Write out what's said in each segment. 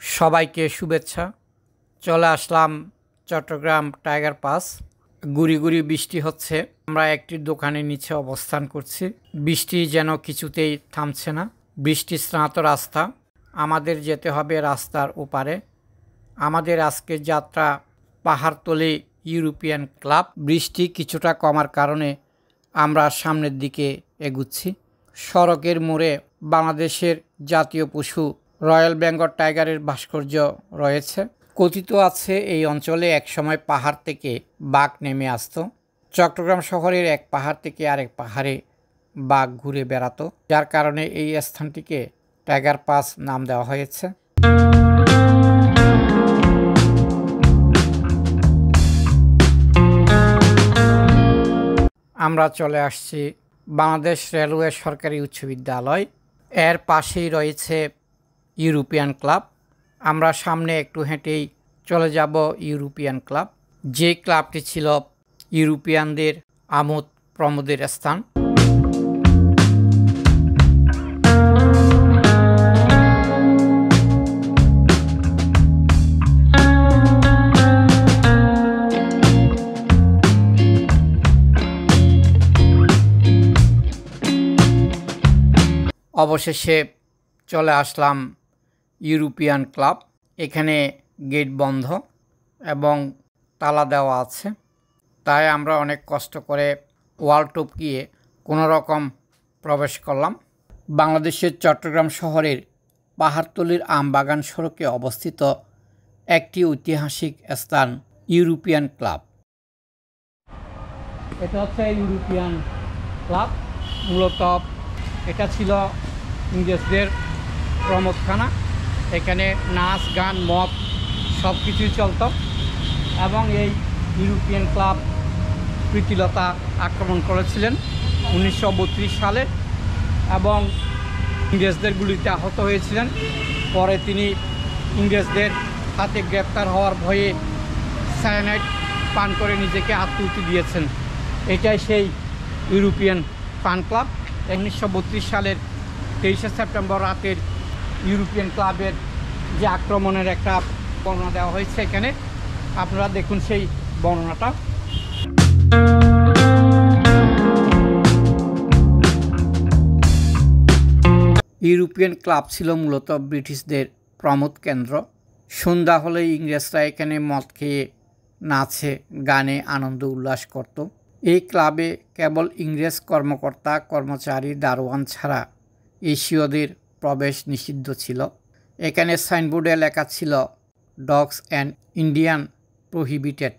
সবাইকে শুভেচ্ছা। চলে আসলাম চট্টগ্রাম টাইগার পাস। গুড়ি গুড়ি বৃষ্টি হচ্ছে। আমরা একটি দোকানের নিচে অবস্থান করছি। বৃষ্টি যেন কিছুতেই থামছে না। বৃষ্টি স্নাত রাস্তা, আমাদের যেতে হবে রাস্তার ওপারে। আমাদের আজকের যাত্রা পাহাড়তলি ইউরোপিয়ান ক্লাব। বৃষ্টি কিছুটা কমার কারণে আমরা সামনের দিকে এগুচ্ছি। সড়কের মোড়ে বাংলাদেশের জাতীয় পশু রয়্যাল বেঙ্গল টাইগারের ভাস্কর্য রয়েছে। কথিত আছে এই অঞ্চলে একসময় পাহাড় থেকে বাঘ নেমে আসতো। চট্টগ্রাম শহরের এক পাহাড় থেকে আরেক পাহাড়ে বাঘ ঘুরে বেড়াতো, যার কারণে এই স্থানটিকে টাইগার পাস নাম দেওয়া হয়েছে। আমরা চলে আসছি বাংলাদেশ রেলওয়ে সরকারি উচ্চ বিদ্যালয়। এর পাশেই রয়েছে ইউরোপিয়ান ক্লাব। আমরা সামনে একটু হেঁটেই চলে যাব ইউরোপিয়ান ক্লাব, যে ক্লাবটি ছিল ইউরোপিয়ানদের আমোদ প্রমোদের স্থান। অবশেষে চলে আসলাম ইউরোপিয়ান ক্লাব। এখানে গেট বন্ধ এবং তালা দেওয়া আছে, তাই আমরা অনেক কষ্ট করে ওয়াল টপকিয়ে কোনো রকম প্রবেশ করলাম। বাংলাদেশের চট্টগ্রাম শহরের পাহাড়তলির আমবাগান সড়কে অবস্থিত একটি ঐতিহাসিক স্থান ইউরোপিয়ান ক্লাব। এটা হচ্ছে ইউরোপিয়ান ক্লাব। মূলত এটা ছিল ইংরেজদের প্রমোদখানা। এখানে নাচ গান মদ সব কিছুই চলত এবং এই ইউরোপিয়ান ক্লাব প্রীতিলতা আক্রমণ করেছিলেন 1932 সালে এবং ইংরেজদের গুলিতে আহত হয়েছিলেন। পরে তিনি ইংরেজদের হাতে গ্রেপ্তার হওয়ার ভয়ে সায়ানাইড পান করে নিজেকে আত্মহত্যা দিয়েছেন। এটাই সেই ইউরোপিয়ান ফান ক্লাব। 1932 সালের 23শে সেপ্টেম্বর রাতের ইউরোপিয়ান ক্লাবের যে আক্রমণের একটা বর্ণনা দেওয়া হয়েছে এখানে, আপনারা দেখুন সেই বর্ণনাটা। ইউরোপিয়ান ক্লাব ছিল মূলত ব্রিটিশদের প্রমোদ কেন্দ্র। সন্ধ্যা হলে ইংরেজরা এখানে মদ খেয়ে নাচে গানে আনন্দ উল্লাস করত। এই ক্লাবে কেবল ইংরেজ কর্মকর্তা কর্মচারী দারোয়ান ছাড়া এশীয়দের প্রবেশ নিষিদ্ধ ছিল। এখানে সাইনবোর্ডে লেখা ছিল ডগস অ্যান্ড ইন্ডিয়ান প্রহিবিটেড,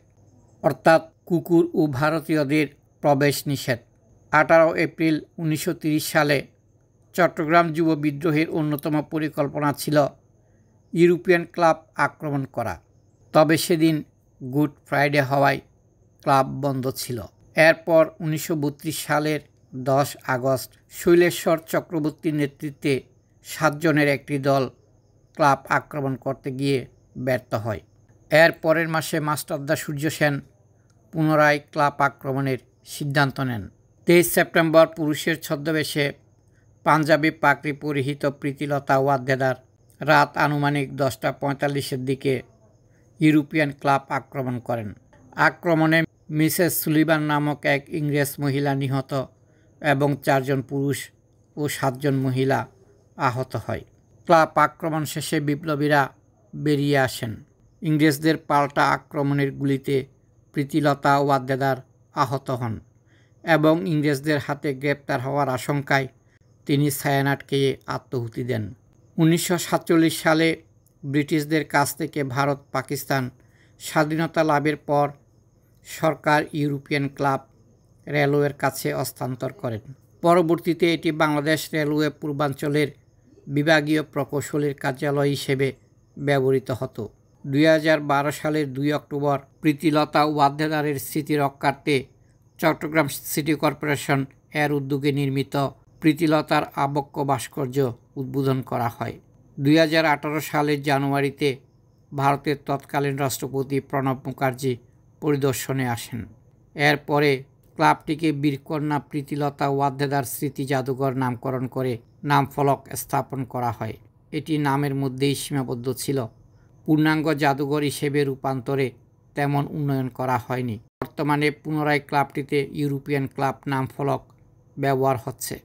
অর্থাৎ কুকুর ও ভারতীয়দের প্রবেশ নিষেধ। 18 এপ্রিল 1930 সালে চট্টগ্রাম যুব বিদ্রোহের অন্যতম পরিকল্পনা ছিল ইউরোপিয়ান ক্লাব আক্রমণ করা, তবে সেদিন গুড ফ্রাইডে হওয়ায় ক্লাব বন্ধ ছিল। এরপর 1932 সালের 10 আগস্ট শৈলেশ্বর চক্রবর্তীর নেতৃত্বে 7 জনের একটি দল ক্লাব আক্রমণ করতে গিয়ে ব্যর্থ হয়। এর পরের মাসে মাস্টারদা সূর্য সেন পুনরায় ক্লাব আক্রমণের সিদ্ধান্ত নেন। 23 সেপ্টেম্বর পুরুষের ছদ্মবেশে পাঞ্জাবি পাগড়ি পরিহিত প্রীতিলতা ওয়াদ্দেদার রাত আনুমানিক 10:45-এর দিকে ইউরোপিয়ান ক্লাব আক্রমণ করেন। আক্রমণে মিসেস সুলিভান নামক এক ইংরেজ মহিলা নিহত এবং 4 জন পুরুষ ও 7 জন মহিলা আহত হয়। ক্লাব আক্রমণ শেষে বিপ্লবীরা বেরিয়ে আসেন। ইংরেজদের পাল্টা আক্রমণের গুলিতে প্রীতিলতা ওয়াদ্দেদার আহত হন এবং ইংরেজদের হাতে গ্রেপ্তার হওয়ার আশঙ্কায় তিনি সায়ানাইড খেয়ে আত্মহুতি দেন। 1947 সালে ব্রিটিশদের কাছ থেকে ভারত পাকিস্তান স্বাধীনতা লাভের পর সরকার ইউরোপিয়ান ক্লাব রেলওয়ের কাছে হস্তান্তর করেন। পরবর্তীতে এটি বাংলাদেশ রেলওয়ে পূর্বাঞ্চলের বিভাগীয় প্রকৌশলীর কার্যালয় হিসেবে ব্যবহৃত হতো। 2012 সালের 2 অক্টোবর প্রীতিলতা ওয়াদ্দেদারের স্মৃতি রক্ষার্থে চট্টগ্রাম সিটি কর্পোরেশন এর উদ্যোগে নির্মিত প্রীতিলতার আবক্ষ ভাস্কর্য উদ্বোধন করা হয়। 2018 সালের জানুয়ারিতে ভারতের তৎকালীন রাষ্ট্রপতি প্রণব মুখার্জি পরিদর্শনে আসেন। এরপরে ক্লাবটিকে বীরকন্যা প্রীতিলতা ওয়াদ্দেদার স্মৃতি জাদুঘর নামকরণ করে নামফলক স্থাপন করা হয়। এটি নামের মধ্যেই সীমাবদ্ধ ছিল। পূর্ণাঙ্গ জাদুঘর হিসেবে রূপান্তরে তেমন উন্নয়ন করা হয়নি। বর্তমানে পুনরায় ক্লাবটিতে ইউরোপিয়ান ক্লাব নামফলক ব্যবহার হচ্ছে।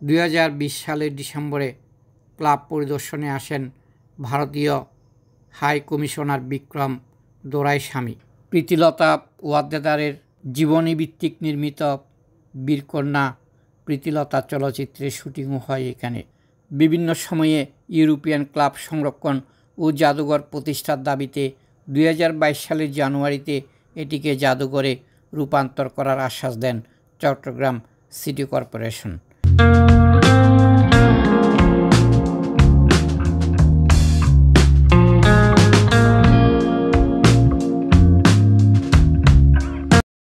2020 সালের ডিসেম্বরে ক্লাব পরিদর্শনে আসেন ভারতীয় হাই কমিশনার বিক্রম দোরাইস্বামী। প্রীতিলতা ওয়াদ্দেদারের জীবনীভিত্তিক নির্মিত বীরকন্যা প্রীতিলতা চলচ্চিত্রের শুটিংও হয় এখানে। বিভিন্ন সময়ে ইউরোপিয়ান ক্লাব সংরক্ষণ ও জাদুঘর প্রতিষ্ঠার দাবিতে 2022 সালের জানুয়ারিতে এটিকে জাদুঘরে রূপান্তর করার আশ্বাস দেন চট্টগ্রাম সিটি কর্পোরেশন।